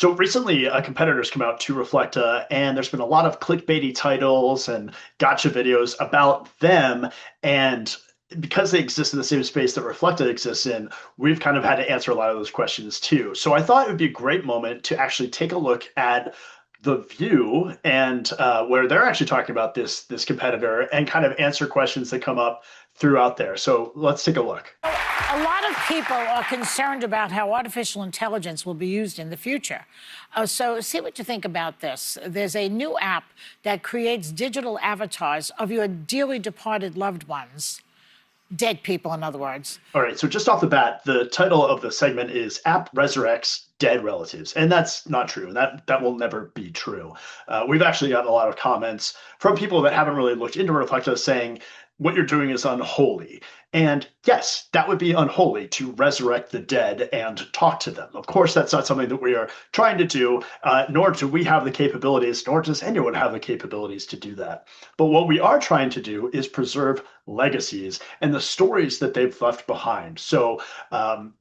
So recently, competitors come out to Reflekta, and there's been a lot of clickbaity titles and gotcha videos about them. And because they exist in the same space that Reflekta exists in, we've kind of had to answer a lot of those questions too. So I thought it would be a great moment to actually take a look at the view and where they're actually talking about this competitor and kind of answer questions that come up throughout there. So let's take a look. A lot of people are concerned about how artificial intelligence will be used in the future. So see what you think about this. There's a new app that creates digital avatars of your dearly departed loved ones. Dead people, in other words. All right, so just off the bat, the title of the segment is App Resurrects Dead Relatives. And that's not true. That will never be true. We've actually gotten a lot of comments from people that haven't really looked into Reflekta saying, what you're doing is unholy. And yes, that would be unholy to resurrect the dead and talk to them. Of course, that's not something that we are trying to do, nor do we have the capabilities, nor does anyone have the capabilities to do that. But what we are trying to do is preserve legacies and the stories that they've left behind. So,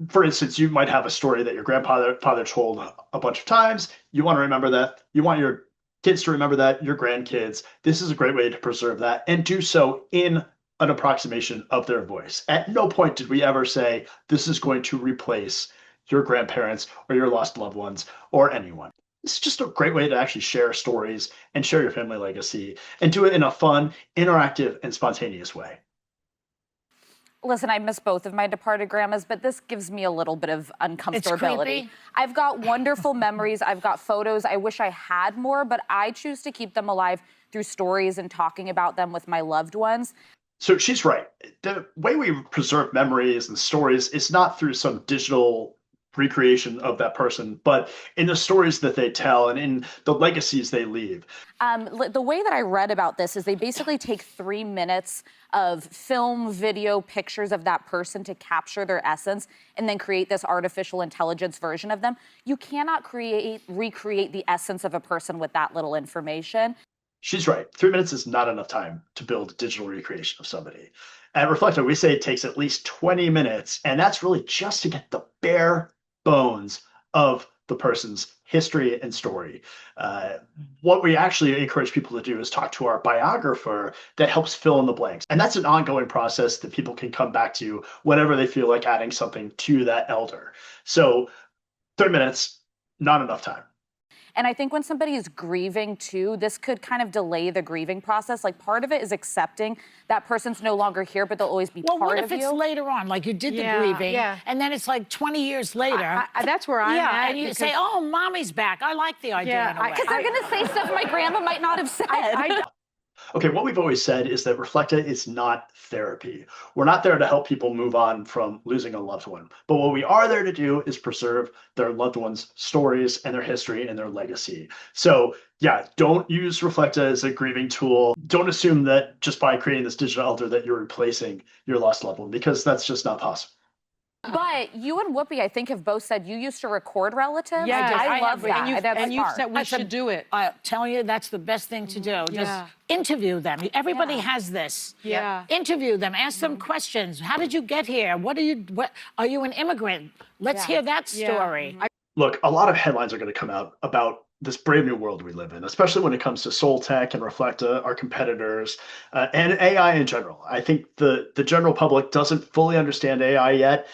for instance, you might have a story that your grandfather told a bunch of times. You want to remember that. You want your kids to remember that, your grandkids. This is a great way to preserve that and do so in an approximation of their voice. At no point did we ever say this is going to replace your grandparents or your lost loved ones or anyone. It's just a great way to actually share stories and share your family legacy and do it in a fun, interactive, and spontaneous way. Listen, I miss both of my departed grandmas, but this gives me a little bit of uncomfortability. It's creepy. I've got wonderful memories. I've got photos. I wish I had more, but I choose to keep them alive through stories and talking about them with my loved ones. So she's right. The way we preserve memories and stories is not through some digital recreation of that person, but in the stories that they tell and in the legacies they leave. The way that I read about this is they basically take 3 minutes of film, video, pictures of that person to capture their essence and then create this artificial intelligence version of them. You cannot recreate the essence of a person with that little information. She's right. 3 minutes is not enough time to build a digital recreation of somebody. At Reflekta, we say it takes at least 20 minutes, and that's really just to get the bare bones of the person's history and story. What we actually encourage people to do is talk to our biographer that helps fill in the blanks. And that's an ongoing process that people can come back to whenever they feel like adding something to that elder. So 30 minutes, not enough time. And I think when somebody is grieving too, this could kind of delay the grieving process. Like part of it is accepting that person's no longer here, but they'll always be part of you. Well, what if it's later on, like you did the grieving, and then it's like 20 years later. That's where I'm at. And you say, oh, mommy's back. I like the idea in a way. Because they're going to say stuff my grandma might not have said. Okay, what we've always said is that Reflekta is not therapy. We're not there to help people move on from losing a loved one. But what we are there to do is preserve their loved ones' stories and their history and their legacy. So yeah, don't use Reflekta as a grieving tool. Don't assume that just by creating this digital elder that you're replacing your lost loved one, because that's just not possible. But you and Whoopi, I think, have both said you used to record relatives. Yeah, I love that. And you've said we should do it. I'm telling you, that's the best thing to do. Just interview them. Everybody has this. Yeah. Interview them. Ask them questions. How did you get here? What are you an immigrant? Let's hear that story. Look, a lot of headlines are going to come out about this brave new world we live in, especially when it comes to soultech and Reflekta, our competitors, and AI in general. I think the general public doesn't fully understand AI yet.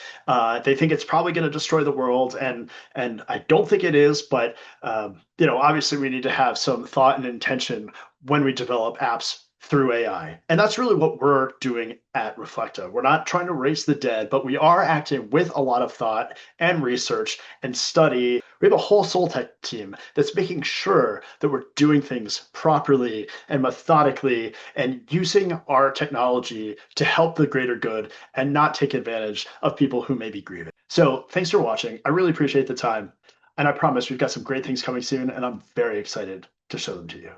They think it's probably going to destroy the world, and I don't think it is. But obviously, we need to have some thought and intention when we develop apps through AI. And that's really what we're doing at Reflekta. We're not trying to raise the dead, but we are acting with a lot of thought and research and study. We have a whole soultech team that's making sure that we're doing things properly and methodically and using our technology to help the greater good and not take advantage of people who may be grieving. So thanks for watching. I really appreciate the time. And I promise we've got some great things coming soon, and I'm very excited to show them to you.